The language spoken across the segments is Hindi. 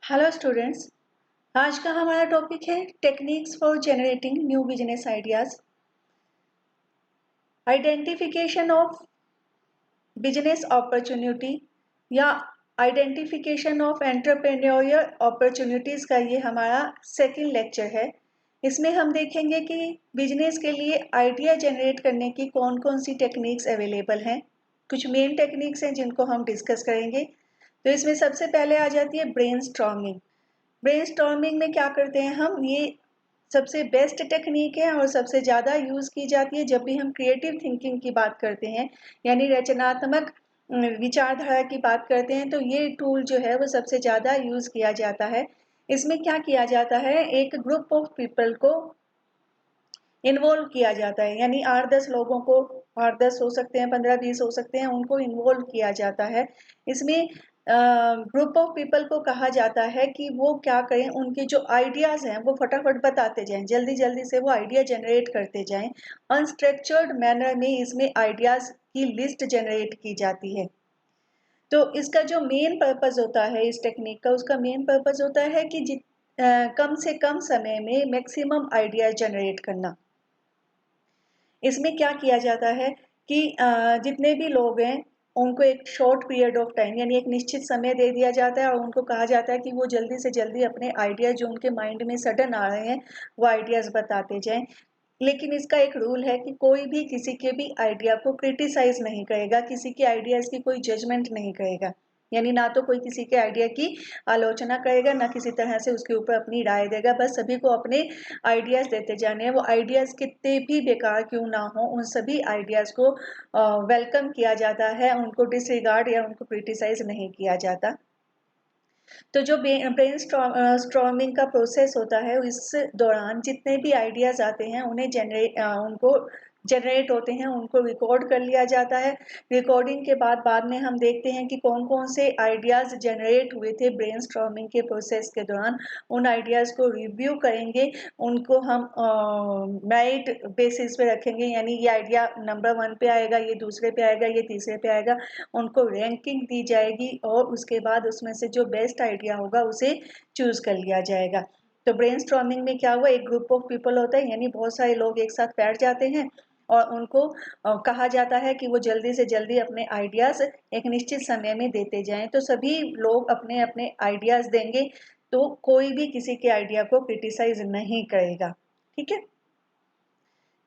Hello students. आज का हमारा टॉपिक है techniques for generating new business ideas. Identification of business opportunity या आइडेंटिफिकेशन ऑफ एंटरप्रेन्योरियल अपॉर्चुनिटीज़ का ये हमारा सेकंड लेक्चर है। इसमें हम देखेंगे कि बिजनेस के लिए आइडिया जनरेट करने की कौन कौन सी टेक्निक्स अवेलेबल हैं। कुछ मेन टेक्निक्स हैं जिनको हम डिस्कस करेंगे। तो इसमें सबसे पहले आ जाती है ब्रेनस्टॉर्मिंग। ब्रेनस्टॉर्मिंग में क्या करते हैं हम, ये सबसे बेस्ट टेक्निक है और सबसे ज़्यादा यूज़ की जाती है जब भी हम क्रिएटिव थिंकिंग की बात करते हैं, यानी रचनात्मक विचारधारा की बात करते हैं। तो ये टूल जो है वो सबसे ज़्यादा यूज़ किया जाता है। इसमें क्या किया जाता है, एक ग्रुप ऑफ पीपल को इन्वॉल्व किया जाता है, यानी 8-10 लोगों को, 8-10 हो सकते हैं, 15-20 हो सकते हैं, उनको इन्वॉल्व किया जाता है। इसमें ग्रुप ऑफ पीपल को कहा जाता है कि वो क्या करें, उनके जो आइडियाज़ हैं वो फटाफट बताते जाएं, जल्दी जल्दी से वो आइडिया जनरेट करते जाएं। अनस्ट्रक्चर्ड मैनर में इसमें आइडियाज़ की लिस्ट जनरेट की जाती है। तो इसका जो मेन पर्पस होता है इस टेक्निक का, उसका मेन पर्पस होता है कि कम से कम समय में मैक्सिमम आइडिया जनरेट करना। इसमें क्या किया जाता है कि जितने भी लोग हैं उनको एक शॉर्ट पीरियड ऑफ टाइम, यानी एक निश्चित समय दे दिया जाता है और उनको कहा जाता है कि वो जल्दी से जल्दी अपने आइडियाज जो उनके माइंड में सडन आ रहे हैं वो आइडियाज बताते जाएं। लेकिन इसका एक रूल है कि कोई भी किसी के भी आइडिया को क्रिटिसाइज नहीं करेगा, किसी के आइडियाज की कोई जजमेंट नहीं करेगा। यानी ना तो कोई किसी के आइडिया की आलोचना करेगा, ना किसी तरह से उसके ऊपर अपनी राय देगा। बस सभी को अपने आइडियाज देते जाने हैं। वो आइडियाज कितने भी बेकार क्यों ना हो, उन सभी आइडियाज को वेलकम किया जाता है, उनको डिसरिगार्ड या उनको क्रिटिसाइज नहीं किया जाता। तो जो ब्रेन स्टॉर्मिंग का प्रोसेस होता है, इस दौरान जितने भी आइडियाज आते हैं उनको जनरेट होते हैं, उनको रिकॉर्ड कर लिया जाता है। रिकॉर्डिंग के बाद में हम देखते हैं कि कौन कौन से आइडियाज जनरेट हुए थे ब्रेन स्टॉर्मिंग के प्रोसेस के दौरान। उन आइडियाज को रिव्यू करेंगे, उनको हम मेरिट बेसिस पे रखेंगे, यानी ये आइडिया नंबर 1 पे आएगा, ये दूसरे पे आएगा, ये तीसरे पे आएगा। उनको रैंकिंग दी जाएगी और उसके बाद उसमें से जो बेस्ट आइडिया होगा उसे चूज कर लिया जाएगा। तो ब्रेनस्टॉर्मिंग में क्या हुआ, एक ग्रुप ऑफ पीपल होता है, यानी बहुत सारे लोग एक साथ बैठ जाते हैं और उनको कहा जाता है कि वो जल्दी से जल्दी अपने आइडियाज एक निश्चित समय में देते जाएं। तो सभी लोग अपने अपने आइडियाज देंगे, तो कोई भी किसी के आइडिया को क्रिटिसाइज नहीं करेगा। ठीक है।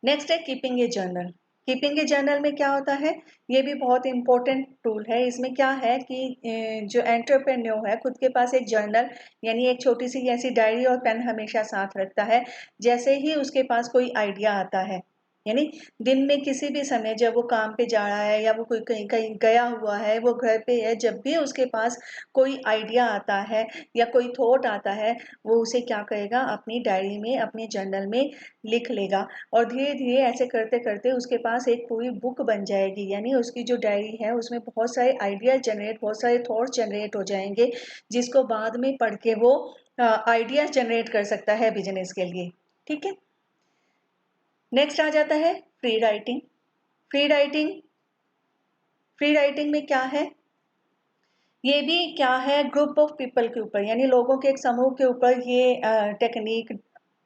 नेक्स्ट है कीपिंग ए जर्नल। कीपिंग ए जर्नल में क्या होता है, ये भी बहुत इंपॉर्टेंट टूल है। इसमें क्या है कि जो एंटरप्रेन्योर है खुद के पास एक जर्नल, यानी एक छोटी सी ऐसी डायरी और पेन हमेशा साथ रखता है। जैसे ही उसके पास कोई आइडिया आता है, यानी दिन में किसी भी समय जब वो काम पे जा रहा है या वो कोई कहीं कहीं गया हुआ है, वो घर पे है, जब भी उसके पास कोई आइडिया आता है या कोई थॉट आता है, वो उसे क्या करेगा, अपनी डायरी में, अपने जर्नल में लिख लेगा। और धीरे धीरे ऐसे करते करते उसके पास एक पूरी बुक बन जाएगी, यानी उसकी जो डायरी है उसमें बहुत सारे आइडिया जनरेट, बहुत सारे थॉट्स जनरेट हो जाएंगे, जिसको बाद में पढ़ के वो आइडियाज जनरेट कर सकता है बिजनेस के लिए। ठीक है। नेक्स्ट आ जाता है free writing. Free writing free writing में क्या है, ये भी क्या है, ग्रुप ऑफ पीपल के ऊपर, यानी लोगों के एक समूह के ऊपर ये टेक्निक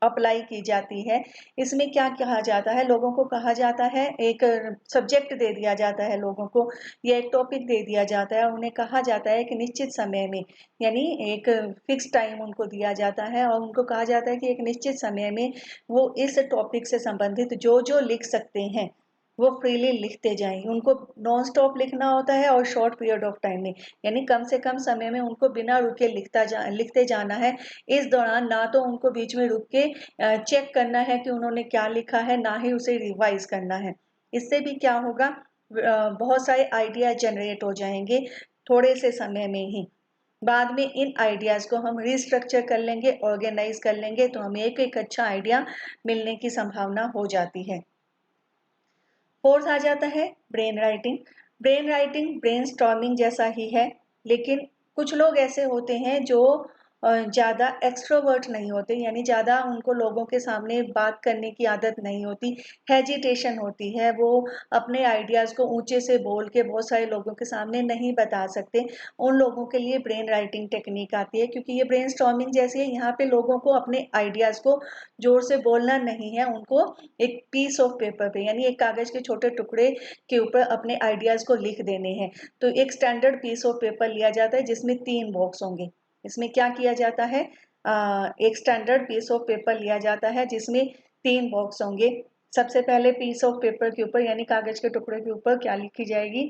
अप्लाई की जाती है। इसमें क्या कहा जाता है, लोगों को कहा जाता है, एक सब्जेक्ट दे दिया जाता है लोगों को, या एक टॉपिक दे दिया जाता है, उन्हें कहा जाता है कि निश्चित समय में, यानी एक फिक्स टाइम उनको दिया जाता है और उनको कहा जाता है कि एक निश्चित समय में वो इस टॉपिक से संबंधित जो जो लिख सकते हैं वो फ्रीली लिखते जाएं। उनको नॉन स्टॉप लिखना होता है और शॉर्ट पीरियड ऑफ टाइम में, यानी कम से कम समय में उनको बिना रुके लिखते जाना है। इस दौरान ना तो उनको बीच में रुक के चेक करना है कि उन्होंने क्या लिखा है, ना ही उसे रिवाइज करना है। इससे भी क्या होगा, बहुत सारे आइडिया जनरेट हो जाएंगे थोड़े से समय में ही। बाद में इन आइडियाज को हम रिस्ट्रक्चर कर लेंगे, ऑर्गेनाइज कर लेंगे, तो हमें एक एक अच्छा आइडिया मिलने की संभावना हो जाती है। फोर्थ आ जाता है brain writing. Brain writing brain storming जैसा ही है, लेकिन कुछ लोग ऐसे होते हैं जो ज़्यादा एक्सट्रोवर्ट नहीं होते, यानी ज़्यादा उनको लोगों के सामने बात करने की आदत नहीं होती, हेजिटेशन होती है, वो अपने आइडियाज़ को ऊंचे से बोल के बहुत सारे लोगों के सामने नहीं बता सकते। उन लोगों के लिए ब्रेन राइटिंग टेक्निक आती है, क्योंकि ये ब्रेन स्टॉर्मिंग जैसी है। यहाँ पे लोगों को अपने आइडियाज़ को जोर से बोलना नहीं है, उनको एक पीस ऑफ पेपर पे, यानी एक कागज़ के छोटे टुकड़े के ऊपर अपने आइडियाज़ को लिख देने हैं। तो एक स्टैंडर्ड पीस ऑफ पेपर लिया जाता है जिसमें 3 बॉक्स होंगे। इसमें क्या किया जाता है, एक स्टैंडर्ड पीस ऑफ पेपर लिया जाता है जिसमें 3 बॉक्स होंगे। सबसे पहले पीस ऑफ पेपर के ऊपर, यानी कागज के टुकड़े के ऊपर क्या लिखी जाएगी,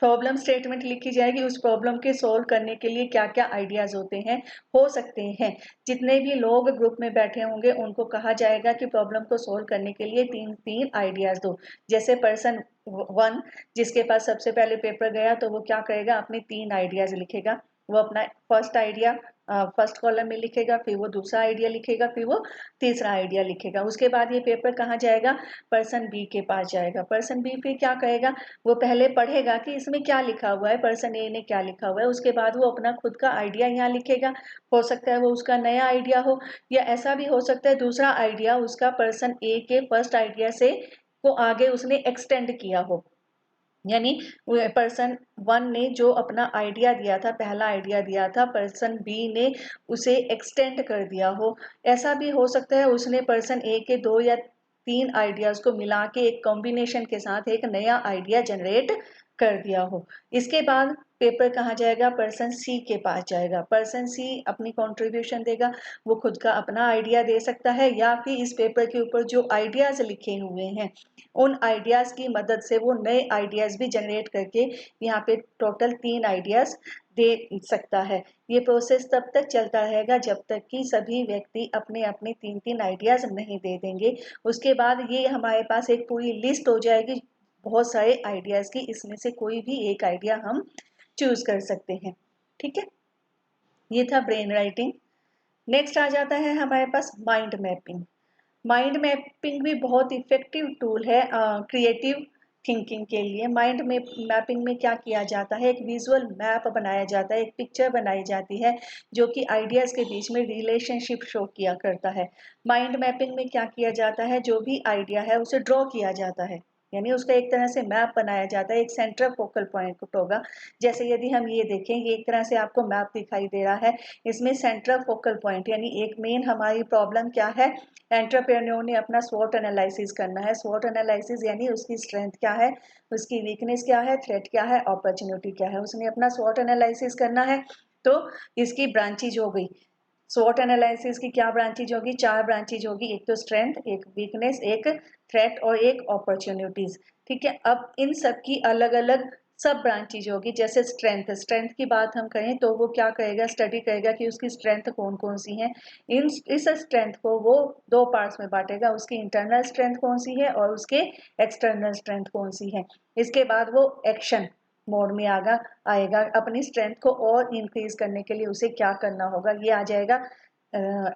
प्रॉब्लम स्टेटमेंट लिखी जाएगी। उस प्रॉब्लम के सोल्व करने के लिए क्या क्या आइडियाज होते हैं, हो सकते हैं। जितने भी लोग ग्रुप में बैठे होंगे उनको कहा जाएगा कि प्रॉब्लम को सोल्व करने के लिए 3 आइडियाज दो। जैसे पर्सन 1 जिसके पास सबसे पहले पेपर गया, तो वो क्या करेगा, अपने 3 आइडियाज लिखेगा। वो अपना फर्स्ट आइडिया फर्स्ट कॉलम में लिखेगा, फिर वो दूसरा आइडिया लिखेगा, फिर वो तीसरा आइडिया लिखेगा। उसके बाद ये पेपर कहाँ जाएगा, पर्सन बी के पास जाएगा। पर्सन बी फिर क्या करेगा, वो पहले पढ़ेगा कि इसमें क्या लिखा हुआ है, पर्सन ए ने क्या लिखा हुआ है। उसके बाद वो अपना खुद का आइडिया यहाँ लिखेगा। हो सकता है वो उसका नया आइडिया हो, या ऐसा भी हो सकता है दूसरा आइडिया उसका पर्सन ए के फर्स्ट आइडिया से को आगे उसने एक्सटेंड किया हो। यानी पर्सन 1 ने जो अपना आइडिया दिया था, पहला आइडिया दिया था, पर्सन बी ने उसे एक्सटेंड कर दिया हो। ऐसा भी हो सकता है उसने पर्सन ए के 2 या 3 आइडियाज को मिला के एक कॉम्बिनेशन के साथ एक नया आइडिया जनरेट कर दिया हो। इसके बाद पेपर कहाँ जाएगा, पर्सन सी के पास जाएगा। पर्सन सी अपनी कंट्रीब्यूशन देगा। वो खुद का अपना आइडिया दे सकता है, या फिर इस पेपर के ऊपर जो आइडियाज लिखे हुए हैं उन आइडियाज की मदद से वो नए आइडियाज भी जनरेट करके यहाँ पे टोटल 3 आइडियाज दे सकता है। ये प्रोसेस तब तक चलता रहेगा जब तक कि सभी व्यक्ति अपने अपने 3 आइडियाज नहीं दे देंगे। उसके बाद ये हमारे पास एक पूरी लिस्ट हो जाएगी बहुत सारे आइडियाज की, इसमें से कोई भी एक आइडिया हम चूज कर सकते हैं। ठीक है, ये था ब्रेन राइटिंग। नेक्स्ट आ जाता है हमारे पास माइंड मैपिंग। माइंड मैपिंग भी बहुत इफेक्टिव टूल है क्रिएटिव थिंकिंग के लिए। माइंड मैपिंग में क्या किया जाता है, एक विजुअल मैप बनाया जाता है, एक पिक्चर बनाई जाती है जो कि आइडियाज़ के बीच में रिलेशनशिप शो किया करता है। माइंड मैपिंग में क्या किया जाता है, जो भी आइडिया है उसे ड्रॉ किया जाता है, यानी उसका एक तरह से मैप बनाया जाता है, एक सेंट्रल फोकल पॉइंट होगा। जैसे यदि हम ये देखें, ये एक तरह से आपको मैप दिखाई दे रहा है। इसमें सेंट्रल फोकल पॉइंट यानी एक मेन हमारी प्रॉब्लम क्या है, एंटरप्रेन्योर ने अपना स्वॉट एनालिसिस करना है। स्वॉट एनालिसिस यानी उसकी स्ट्रेंथ क्या है, उसकी वीकनेस क्या है, थ्रेट क्या है, अपॉर्चुनिटी क्या है, उसने अपना स्वॉट एनालिसिस करना है। तो इसकी ब्रांचेज हो गई, स्वॉट एनालिसिस की क्या ब्रांचेज होगी, 4 ब्रांचेज होगी, एक तो स्ट्रेंथ, एक वीकनेस, एक थ्रेट और एक अपॉर्चुनिटीज। ठीक है, अब इन सब की अलग अलग सब ब्रांचेज होगी। जैसे स्ट्रेंथ, स्ट्रेंथ की बात हम करें तो वो क्या करेगा, स्टडी करेगा कि उसकी स्ट्रेंथ कौन कौन सी हैं। इस स्ट्रेंथ को वो 2 पार्ट्स में बांटेगा, उसकी इंटरनल स्ट्रेंथ कौन सी है और उसके एक्सटर्नल स्ट्रेंथ कौन सी है। इसके बाद वो एक्शन मोड में आएगा, अपनी स्ट्रेंथ को और इंक्रीज करने के लिए उसे क्या करना होगा, ये आ जाएगा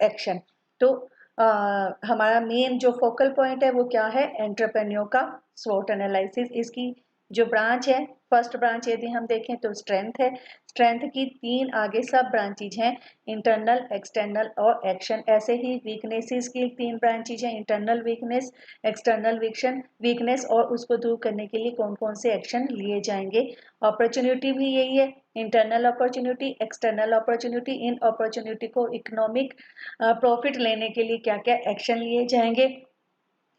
एक्शन। तो हमारा मेन जो फोकल पॉइंट है वो क्या है, एंटरप्रेन्योर का स्वॉट एनालिसिस। इसकी जो ब्रांच है, फर्स्ट ब्रांच यदि हम देखें तो स्ट्रेंथ है। स्ट्रेंथ की 3 आगे सब ब्रांचेज हैं, इंटरनल, एक्सटर्नल और एक्शन। ऐसे ही वीकनेसेस की 3 ब्रांचेज हैं, इंटरनल वीकनेस, एक्सटर्नल वीकनेस और उसको दूर करने के लिए कौन कौन से एक्शन लिए जाएंगे। अपॉर्चुनिटी भी यही है, इंटरनल अपॉर्चुनिटी, एक्सटर्नल अपॉर्चुनिटी। इन अपॉर्चुनिटी को इकोनॉमिक प्रॉफिट लेने के लिए क्या क्या एक्शन लिए जाएंगे।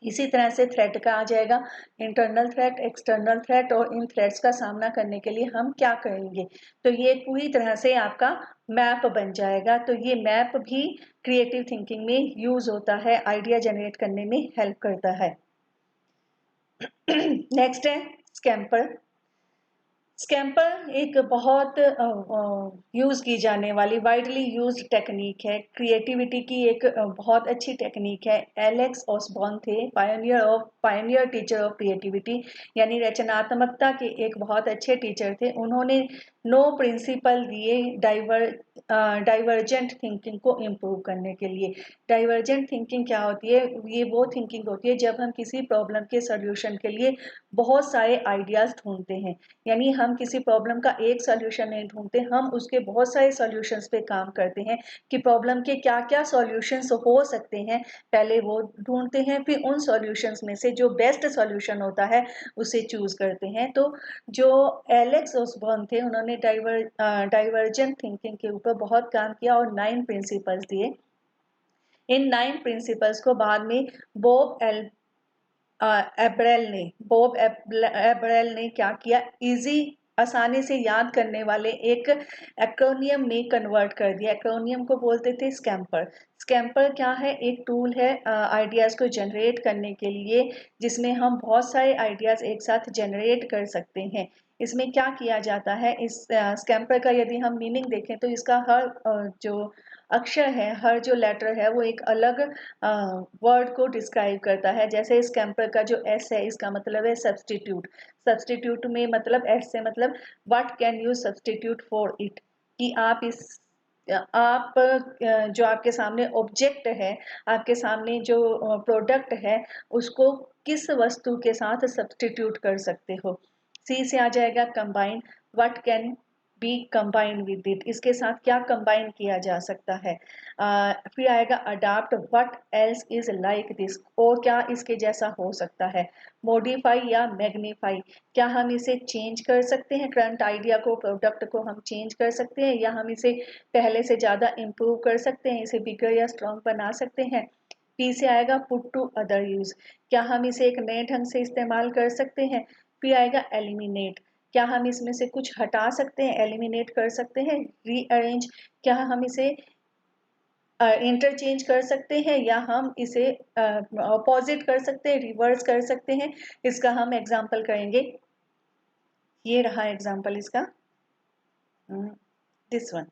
इसी तरह से थ्रेट का आ जाएगा, इंटरनल थ्रेट, एक्सटर्नल थ्रेट और इन थ्रेट्स का सामना करने के लिए हम क्या करेंगे। तो ये पूरी तरह से आपका मैप बन जाएगा। तो ये मैप भी क्रिएटिव थिंकिंग में यूज होता है, आइडिया जनरेट करने में हेल्प करता है। नेक्स्ट है स्कैम्पर। स्कैम्पर एक बहुत यूज की जाने वाली वाइडली यूज्ड टेक्निक है, क्रिएटिविटी की एक बहुत अच्छी टेक्निक है। एलेक्स ऑसबॉर्न थे पायनियर टीचर ऑफ क्रिएटिविटी, यानी रचनात्मकता के एक बहुत अच्छे टीचर थे। उन्होंने नो प्रिंसिपल दिए डाइवर्जेंट थिंकिंग को इम्प्रूव करने के लिए। डाइवर्जेंट थिंकिंग क्या होती है? ये वो थिंकिंग होती है जब हम किसी प्रॉब्लम के सॉल्यूशन के लिए बहुत सारे आइडियाज ढूंढते हैं। यानी हम किसी प्रॉब्लम का एक सॉल्यूशन नहीं ढूंढते, हम उसके बहुत सारे सॉल्यूशंस पे काम करते हैं कि प्रॉब्लम के क्या क्या सॉल्यूशंस हो सकते हैं, पहले वो ढूंढते हैं, फिर उन सॉल्यूशंस में से जो बेस्ट सॉल्यूशन होता है उसे चूज करते हैं। तो जो एलेक्स ओसबॉर्न थे, उन्होंने डाइवर्जेंट थिंकिंग के ऊपर बहुत काम किया और 9 प्रिंसिपल्स दिए। इन 9 प्रिंसिपल्स को बाद में बॉब एब्रेल ने क्या किया, इजी आसानी से याद करने वाले एक एक्रोनियम में कन्वर्ट कर दिया। एक्रोनियम को बोलते थे स्कैम्पर। स्कैम्पर क्या है? एक टूल है आइडियाज़ को जनरेट करने के लिए, जिसमें हम बहुत सारे आइडियाज़ एक साथ जनरेट कर सकते हैं। इसमें क्या किया जाता है, इस स्कैम्पर का यदि हम मीनिंग देखें तो इसका हर जो अक्षर है, हर जो लेटर है, वो एक अलग वर्ड को डिस्क्राइब करता है। जैसे इस कैंपर का जो एस है, इसका मतलब है सब्स्टिट्यूट। सब्स्टिट्यूट में मतलब एस से मतलब what can you substitute for it, कि आप जो आपके सामने ऑब्जेक्ट है, आपके सामने जो प्रोडक्ट है, उसको किस वस्तु के साथ सब्स्टिट्यूट कर सकते हो। सी से आ जाएगा combine, what can be combined with it, इसके साथ क्या कंबाइन किया जा सकता है। फिर आएगा adapt, what else is like this, और क्या इसके जैसा हो सकता है। मॉडिफाई या मैग्नीफाई, क्या हम इसे चेंज कर सकते हैं, करंट आइडिया को, प्रोडक्ट को हम चेंज कर सकते हैं, या हम इसे पहले से ज़्यादा इम्प्रूव कर सकते हैं, इसे बिगर या स्ट्रॉन्ग बना सकते हैं। पी से आएगा पुट टू अदर यूज, क्या हम इसे एक नए ढंग से इस्तेमाल कर सकते हैं। फिर आएगा एलिमिनेट, क्या हम इसमें से कुछ हटा सकते हैं, एलिमिनेट कर सकते हैं। रीअरेंज, क्या हम इसे इंटरचेंज कर सकते हैं, या हम इसे अपोजिट कर सकते हैं, रिवर्स कर सकते हैं। इसका हम एग्जाम्पल करेंगे। ये रहा एग्जाम्पल इसका, दिस वन।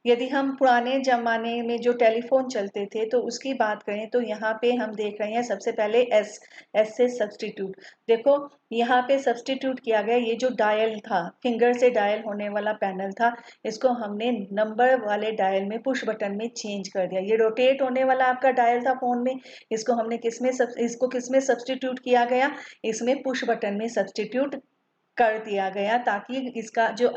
यदि हम पुराने ज़माने में जो टेलीफोन चलते थे तो उसकी बात करें तो यहाँ पे हम देख रहे हैं सबसे पहले एस से सब्स्टिट्यूट। देखो यहाँ पे सब्स्टिट्यूट किया गया, ये जो डायल था, फिंगर से डायल होने वाला पैनल था, इसको हमने नंबर वाले डायल में, पुश बटन में चेंज कर दिया। ये रोटेट होने वाला आपका डायल था फ़ोन में, इसको हमने इसको किस में सब्स्टिट्यूट किया गया, इसमें पुश बटन में सब्स्टिट्यूट कर दिया गया, ताकि इसका जो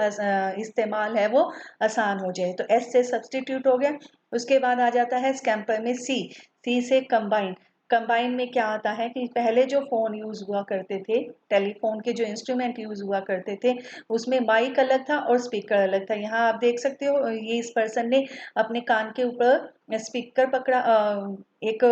इस्तेमाल है वो आसान हो जाए। तो एस से सब्स्टिट्यूट हो गया। उसके बाद आ जाता है स्कैम्पर में सी से कंबाइन। कंबाइन में क्या आता है कि पहले जो फ़ोन यूज़ हुआ करते थे, टेलीफोन के जो इंस्ट्रूमेंट यूज़ हुआ करते थे, उसमें माइक अलग था और स्पीकर अलग था। यहाँ आप देख सकते हो, ये इस पर्सन ने अपने कान के ऊपर स्पीकर पकड़ा, एक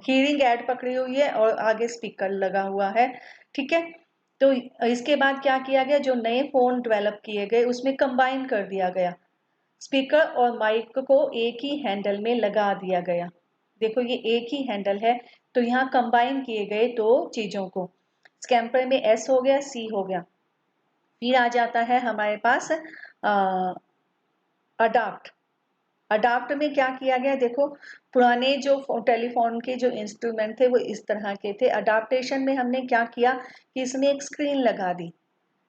हीयरिंग एड पकड़ी हुई है और आगे स्पीकर लगा हुआ है। ठीक है, तो इसके बाद क्या किया गया, जो नए फ़ोन डेवलप किए गए उसमें कंबाइन कर दिया गया, स्पीकर और माइक को एक ही हैंडल में लगा दिया गया। देखो ये एक ही हैंडल है, तो यहाँ कंबाइन किए गए दो चीज़ों को। स्कैम्पर में एस हो गया, सी हो गया। फिर आ जाता है हमारे पास अडाप्ट। अडाप्ट में क्या किया गया, देखो पुराने जो टेलीफोन के जो इंस्ट्रूमेंट थे वो इस तरह के थे। अडाप्टेशन में हमने क्या किया कि इसमें एक स्क्रीन लगा दी,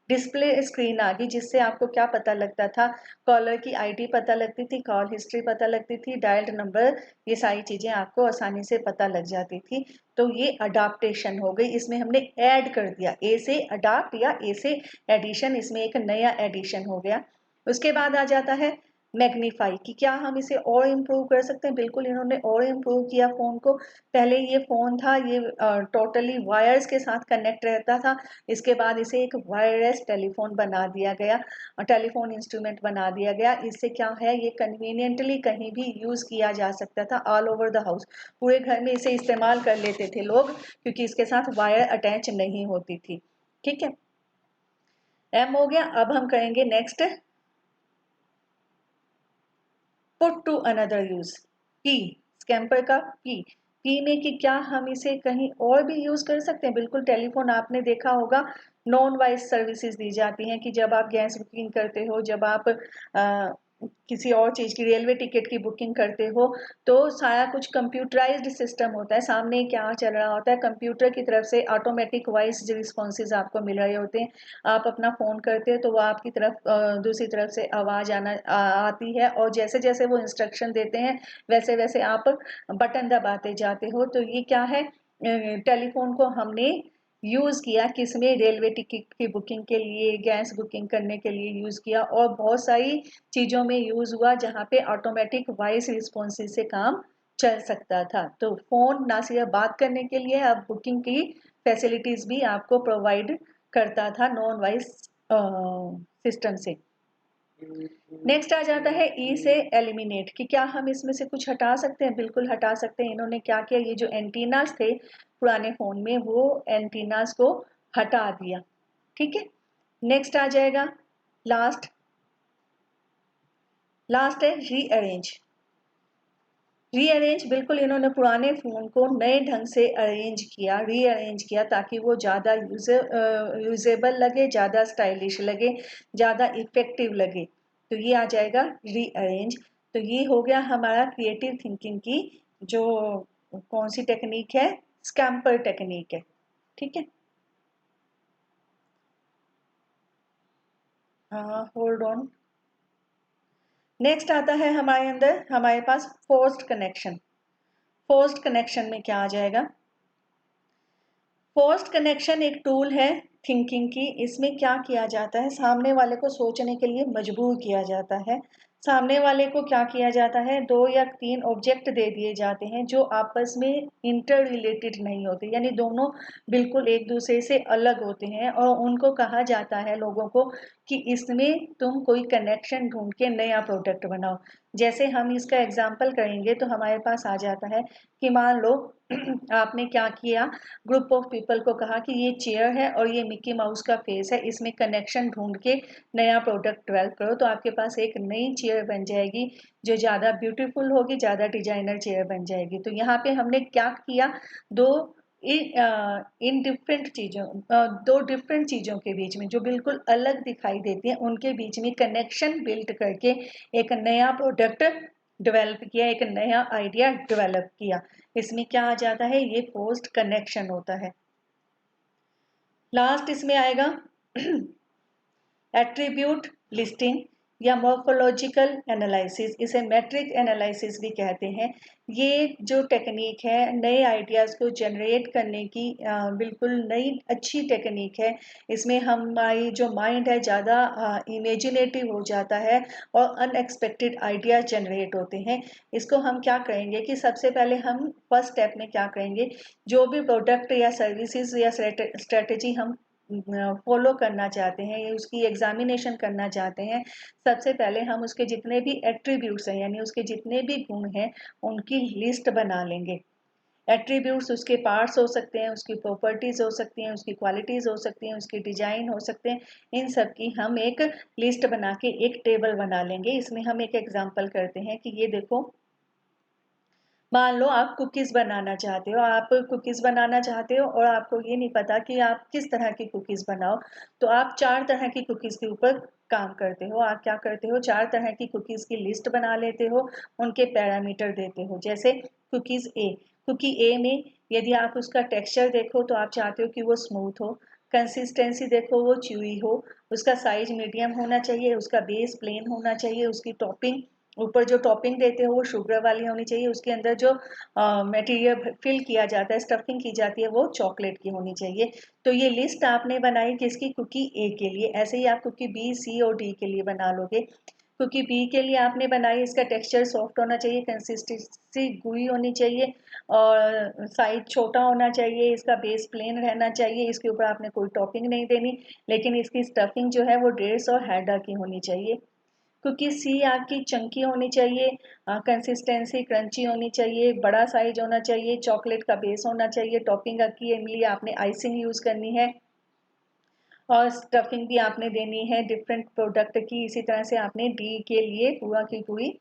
डिस्प्ले स्क्रीन आ गई, जिससे आपको क्या पता लगता था, कॉलर की आईडी पता लगती थी, कॉल हिस्ट्री पता लगती थी, डायल्ड नंबर, ये सारी चीज़ें आपको आसानी से पता लग जाती थी। तो ये अडाप्टेशन हो गई, इसमें हमने ऐड कर दिया, ए से अडाप्ट या ए से एडिशन, इसमें एक नया एडिशन हो गया। उसके बाद आ जाता है मैग्नीफाई, कि क्या हम इसे और इम्प्रूव कर सकते हैं। बिल्कुल इन्होंने और इम्प्रूव किया फ़ोन को। पहले ये फ़ोन था, ये टोटली वायर्स के साथ कनेक्ट रहता था, इसके बाद इसे एक वायरलेस टेलीफोन बना दिया गया, टेलीफोन इंस्ट्रूमेंट बना दिया गया। इससे क्या है, ये कन्वीनियंटली कहीं भी यूज़ किया जा सकता था, ऑल ओवर द हाउस, पूरे घर में इसे इस्तेमाल कर लेते थे लोग, क्योंकि इसके साथ वायर अटैच नहीं होती थी। ठीक है, एम हो गया। अब हम करेंगे next put to another use, P, SCAMPER का पी में कि क्या हम इसे कहीं और भी यूज कर सकते हैं। बिल्कुल, टेलीफोन आपने देखा होगा, नॉन वॉइस सर्विसेज दी जाती हैं कि जब आप गैस बुकिंग करते हो, जब आप किसी और चीज़ की, रेलवे टिकट की बुकिंग करते हो तो सारा कुछ कंप्यूटराइज्ड सिस्टम होता है, सामने क्या चल रहा होता है, कंप्यूटर की तरफ से ऑटोमेटिक वॉइस रिस्पॉन्सेज आपको मिल रहे होते हैं। आप अपना फ़ोन करते हो तो वो आपकी तरफ दूसरी तरफ से आवाज़ आती है, और जैसे जैसे वो इंस्ट्रक्शन देते हैं वैसे वैसे आप बटन दबाते जाते हो। तो ये क्या है, टेलीफोन को हमने यूज़ किया किसमें, रेलवे टिकट की बुकिंग के लिए, गैस बुकिंग करने के लिए यूज़ किया, और बहुत सारी चीज़ों में यूज़ हुआ जहाँ पे ऑटोमेटिक वॉइस रिस्पॉन्सेज से काम चल सकता था। तो फ़ोन ना सिर्फ बात करने के लिए, अब बुकिंग की फैसिलिटीज़ भी आपको प्रोवाइड करता था नॉन वॉइस सिस्टम से। नेक्स्ट आ जाता है ई से एलिमिनेट, कि क्या हम इसमें से कुछ हटा सकते हैं? बिल्कुल हटा सकते हैं। इन्होंने क्या किया, ये जो एंटीनास थे पुराने फ़ोन में, वो एंटीनास को हटा दिया। ठीक है, नेक्स्ट आ जाएगा लास्ट है रीअरेंज। रीअरेंज, बिल्कुल इन्होंने पुराने फ़ोन को नए ढंग से अरेंज किया, रीअरेंज किया, ताकि वो ज़्यादा यूजेबल लगे, ज़्यादा स्टाइलिश लगे, ज़्यादा इफेक्टिव लगे। तो ये आ जाएगा रीअरेंज। तो ये हो गया हमारा क्रिएटिव थिंकिंग की जो कौन सी टेक्निक है, स्कैम्पर टेक्निक है। ठीक है, हाँ होल्ड ऑन। नेक्स्ट आता है हमारे अंदर, हमारे पास फोर्स्ड कनेक्शन। फोर्स्ड कनेक्शन में क्या आ जाएगा, फोर्स्ड कनेक्शन एक टूल है थिंकिंग की। इसमें क्या किया जाता है, सामने वाले को सोचने के लिए मजबूर किया जाता है। सामने वाले को क्या किया जाता है, 2 या 3 ऑब्जेक्ट दे दिए जाते हैं जो आपस में इंटर रिलेटेड नहीं होते, यानी दोनों बिल्कुल एक दूसरे से अलग होते हैं, और उनको कहा जाता है लोगों को कि इसमें तुम कोई कनेक्शन ढूंढ के नया प्रोडक्ट बनाओ। जैसे हम इसका एग्जाम्पल करेंगे तो हमारे पास आ जाता है कि मान लो आपने क्या किया, ग्रुप ऑफ पीपल को कहा कि ये चेयर है और ये मिक्की माउस का फेस है, इसमें कनेक्शन ढूंढ के नया प्रोडक्ट डेवलप करो, तो आपके पास एक नई चेयर बन जाएगी जो ज़्यादा ब्यूटीफुल होगी, ज़्यादा डिजाइनर चेयर बन जाएगी। तो यहाँ पे हमने क्या किया, दो इन डिफरेंट चीज़ों दो डिफरेंट चीज़ों के बीच में जो बिल्कुल अलग दिखाई देती हैं उनके बीच में कनेक्शन बिल्ड करके एक नया प्रोडक्ट डेवलप किया, एक नया आइडिया डेवलप किया। इसमें क्या आ जाता है, ये फोर्स्ड कनेक्शन होता है। लास्ट इसमें आएगा एट्रीब्यूट लिस्टिंग या मॉर्फोलॉजिकल एनालिसिस, इसे मैट्रिक एनालिसिस भी कहते हैं। ये जो टेक्निक है नए आइडियाज़ को जनरेट करने की बिल्कुल नई अच्छी टेक्निक है। इसमें हमारी जो माइंड है ज़्यादा इमेजिनेटिव हो जाता है और अनएक्सपेक्टेड आइडियाज़ जनरेट होते हैं। इसको हम क्या करेंगे कि सबसे पहले हम फर्स्ट स्टेप में क्या करेंगे, जो भी प्रोडक्ट या सर्विसेज या स्ट्रेटजी हम फॉलो करना चाहते हैं या उसकी एग्जामिनेशन करना चाहते हैं, सबसे पहले हम उसके जितने भी एट्रीब्यूट्स हैं यानी उसके जितने भी गुण हैं उनकी लिस्ट बना लेंगे। एट्रीब्यूट्स उसके पार्ट्स हो सकते हैं, उसकी प्रॉपर्टीज हो सकती हैं, उसकी क्वालिटीज हो सकती हैं, उसकी डिजाइन हो सकते हैं, इन सब की हम एक लिस्ट बना के एक टेबल बना लेंगे। इसमें हम एक एग्जांपल करते हैं कि ये देखो, मान लो आप कुकीज़ बनाना चाहते हो, आप कुकीज़ बनाना चाहते हो और आपको ये नहीं पता कि आप किस तरह की कुकीज़ बनाओ, तो आप 4 तरह की कुकीज़ के ऊपर काम करते हो। आप क्या करते हो, 4 तरह की कुकीज़ की लिस्ट बना लेते हो, उनके पैरामीटर देते हो। जैसे कुकीज़ ए, कुकी ए में यदि आप उसका टेक्सचर देखो तो आप चाहते हो कि वो स्मूथ हो, कंसिस्टेंसी देखो वो च्यूई हो, उसका साइज मीडियम होना चाहिए, उसका बेस प्लेन होना चाहिए, उसकी टॉपिंग ऊपर जो टॉपिंग देते हो वो शुगर वाली होनी चाहिए, उसके अंदर जो मटेरियल फिल किया जाता है, स्टफिंग की जाती है, वो चॉकलेट की होनी चाहिए। तो ये लिस्ट आपने बनाई किसकी, कुकी ए के लिए। ऐसे ही आप कुकी बी, सी और डी के लिए बना लोगे। कुकी बी के लिए आपने बनाई, इसका टेक्सचर सॉफ्ट होना चाहिए, कंसिस्टेंसी गुई होनी चाहिए और साइज छोटा होना चाहिए, इसका बेस प्लेन रहना चाहिए, इसके ऊपर आपने कोई टॉपिंग नहीं देनी, लेकिन इसकी स्टफिंग जो है वो 150 और हैडा की होनी चाहिए। क्योंकि सी आपकी चंकी होनी चाहिए, कंसिस्टेंसी क्रंची होनी चाहिए, बड़ा साइज होना चाहिए, चॉकलेट का बेस होना चाहिए, टॉपिंग के लिए आपने आइसिंग यूज़ करनी है और स्टफिंग भी आपने देनी है डिफरेंट प्रोडक्ट की। इसी तरह से आपने डी के लिए पूरा की पूरी,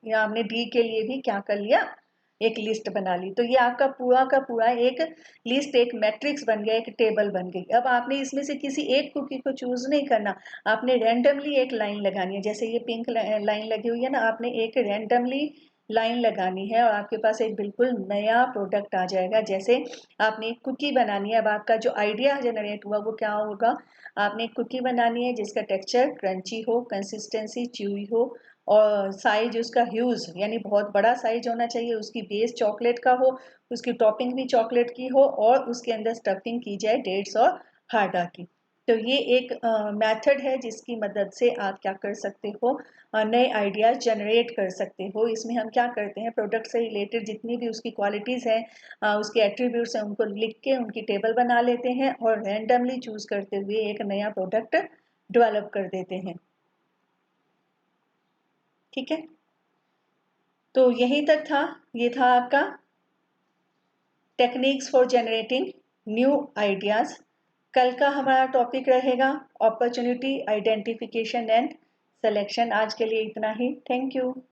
या आपने डी के लिए भी क्या कर लिया, एक लिस्ट बना ली। तो ये आपका पूरा का पूरा एक लिस्ट, एक मैट्रिक्स बन गया, एक टेबल बन गई। अब आपने इसमें से किसी एक कुकी को चूज नहीं करना, आपने रैंडमली एक लाइन लगानी है। जैसे ये पिंक लाइन लगी हुई है ना, आपने एक रैंडमली लाइन लगानी है और आपके पास एक बिल्कुल नया प्रोडक्ट आ जाएगा। जैसे आपने एक कुकी बनानी है, अब आपका जो आइडिया जनरेट हुआ वो क्या होगा, आपने एक कुकी बनानी है जिसका टेक्सचर क्रंची हो, कंसिस्टेंसी च्यूई हो, और साइज उसका ह्यूज यानी बहुत बड़ा साइज होना चाहिए, उसकी बेस चॉकलेट का हो, उसकी टॉपिंग भी चॉकलेट की हो, और उसके अंदर स्टफिंग की जाए डेट्स और हार्डा की। तो ये एक मेथड है जिसकी मदद से आप क्या कर सकते हो, नए आइडियाज जनरेट कर सकते हो। इसमें हम क्या करते हैं, प्रोडक्ट से रिलेटेड जितनी भी उसकी क्वालिटीज़ हैं, उसके एट्रीब्यूट्स हैं, उनको लिख के उनकी टेबल बना लेते हैं और रैंडमली चूज करते हुए एक नया प्रोडक्ट डेवलप कर देते हैं। ठीक है, तो यहीं तक था, ये था आपका techniques for generating new ideas. कल का हमारा टॉपिक रहेगा अपॉर्चुनिटी आइडेंटिफिकेशन एंड सिलेक्शन। आज के लिए इतना ही, थैंक यू।